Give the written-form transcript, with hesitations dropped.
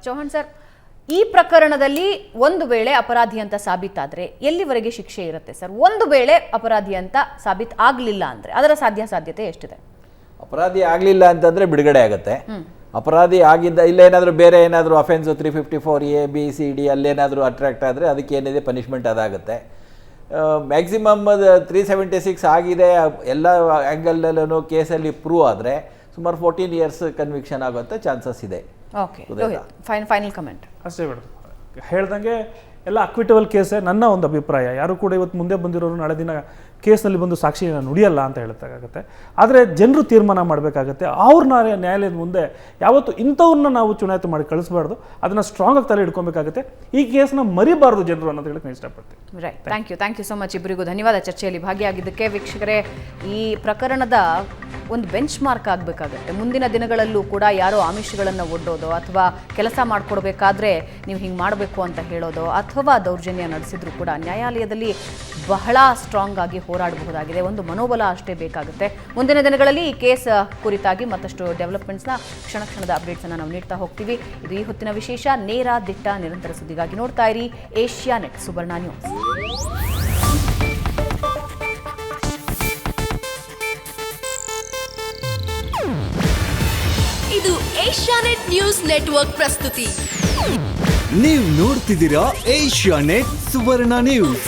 Chauhan sir, ಈ ಪ್ರಕರಣದಲ್ಲಿ ಒಂದು ವೇಳೆ ಅಪರಾಧಿ ಅಂತ ಸಾಬೀತಾದ್ರೆ ಎಲ್ಲಿವರೆಗೆ ಶಿಕ್ಷೆ ಇರುತ್ತೆ ಸರ್? ಒಂದು ವೇಳೆ ಅಪರಾಧಿ ಅಂತ ಸಾಬೀತ್ ಆಗಲಿಲ್ಲ ಅಂದ್ರೆ ಅದರ ಸಾಧ್ಯತೆ ಎಷ್ಟಿದೆ? ಅಪರಾಧಿ ಆಗಲಿಲ್ಲ ಅಂತಂದರೆ ಬಿಡುಗಡೆ ಆಗುತ್ತೆ. ಅಪರಾಧಿ ಆಗಿದ್ದ ಇಲ್ಲೇನಾದರೂ ಬೇರೆ ಏನಾದರೂ ಅಫೆನ್ಸು 354A BCD ಅಲ್ಲೇನಾದರೂ ಅಟ್ರಾಕ್ಟ್ ಆದರೆ ಅದಕ್ಕೆ ಏನಿದೆ ಪನಿಷ್ಮೆಂಟ್ ಅದಾಗುತ್ತೆ. ಮ್ಯಾಕ್ಸಿಮಮ್ 376 ಆಗಿದೆ ಎಲ್ಲ ಆ್ಯಂಗಲ್ನಲ್ಲೂ ಕೇಸಲ್ಲಿ ಪ್ರೂವ್ ಆದರೆ ಸುಮಾರು 14 years ಕನ್ವಿಕ್ಷನ್ ಆಗುವಂಥ ಚಾನ್ಸಸ್ ಇದೆ. ಓಕೆ, ಫೈನಲ್ ಕಮೆಂಟ್ ಅಷ್ಟೇ ಮೇಡಮ್. ಹೇಳ್ದಂಗೆ ಎಲ್ಲ ಅಕ್ವಿಟಬಲ್ ಕೇಸೇ ನನ್ನ ಒಂದು ಅಭಿಪ್ರಾಯ. ಯಾರು ಕೂಡ ಇವತ್ತು ಮುಂದೆ ಬಂದಿರೋರು ನಾಳೆ ದಿನ ಕೇಸ್ನಲ್ಲಿ ಬಂದು ಸಾಕ್ಷಿ ನುಡಿಯಲ್ಲ ಅಂತ ಹೇಳ್ಬೇಕಾಗತ್ತೆ. ಆದರೆ ಜನರು ತೀರ್ಮಾನ ಮಾಡಬೇಕಾಗತ್ತೆ. ಅವ್ರನ್ನ ನ್ಯಾಯಾಲಯದ ಮುಂದೆ ಯಾವತ್ತು ಇಂಥವ್ರನ್ನ ನಾವು ಚುನಾಯಿತ ಮಾಡಿ ಕಳಿಸ್ಬಾರ್ದು, ಅದನ್ನು ಸ್ಟ್ರಾಂಗಾಗಿ ತಲೆ ಇಟ್ಕೊಬೇಕಾಗುತ್ತೆ. ಈ ಕೇಸ್ನ ಮರಿಬಾರ್ದು ಜನರು ಅನ್ನೋದು ಹೇಳಕ್ಕೆ ನಾನು ಇಷ್ಟಪಡ್ತೀನಿ. Right, thank you so much ಇಬ್ಬರಿಗೂ ಧನ್ಯವಾದ ಚರ್ಚೆಯಲ್ಲಿ ಭಾಗಿಯಾಗಿದ್ದಕ್ಕೆ. ವೀಕ್ಷಕರೇ, ಈ ಪ್ರಕರಣದ ಒಂದು ಬೆಂಚ್ ಮಾರ್ಕ್ ಆಗಬೇಕಾಗತ್ತೆ. ಮುಂದಿನ ದಿನಗಳಲ್ಲೂ ಕೂಡ ಯಾರೋ ಆಮಿಷಗಳನ್ನು ಒಡ್ಡೋದು ಅಥವಾ ಕೆಲಸ ಮಾಡಿಕೊಡ್ಬೇಕಾದ್ರೆ ನೀವು ಹಿಂಗೆ ಮಾಡಬೇಕು ಅಂತ ಹೇಳೋದು ಅಥವಾ ದೌರ್ಜನ್ಯ ನಡೆಸಿದ್ರು ಕೂಡ ನ್ಯಾಯಾಲಯದಲ್ಲಿ ಬಹಳ ಸ್ಟ್ರಾಂಗ್ ಆಗಿ ಹೋರಾಡಬಹುದಾಗಿದೆ. ಒಂದು ಮನೋಬಲ ಅಷ್ಟೇ ಬೇಕಾಗುತ್ತೆ. ಮುಂದಿನ ದಿನಗಳಲ್ಲಿ ಈ ಕೇಸ್ ಕುರಿತಾಗಿ ಮತ್ತಷ್ಟು ಡೆವಲಪ್ಮೆಂಟ್ಸ್ನ ಕ್ಷಣದ ಅಪ್ಡೇಟ್ಸನ್ನು ನಾವು ನೀಡ್ತಾ ಹೋಗ್ತೀವಿ. ಇದು ಈ ಹೊತ್ತಿನ ವಿಶೇಷ. ನೇರ ದಿಟ್ಟ ನಿರಂತರ ಸುದ್ದಿಗಾಗಿ ನೋಡ್ತಾ ಇರಿ ಏಷ್ಯಾನೆಟ್ ಸುವರ್ಣ ನ್ಯೂಸ್. ಇದು ಏಷ್ಯಾನೆಟ್ ನ್ಯೂಸ್ ನೆಟ್ವರ್ಕ್ ಪ್ರಸ್ತುತಿ. ನೀವು ನೋಡ್ತಿದ್ದೀರಾ ಏಷ್ಯಾನೆಟ್ ಸುವರ್ಣ ನ್ಯೂಸ್.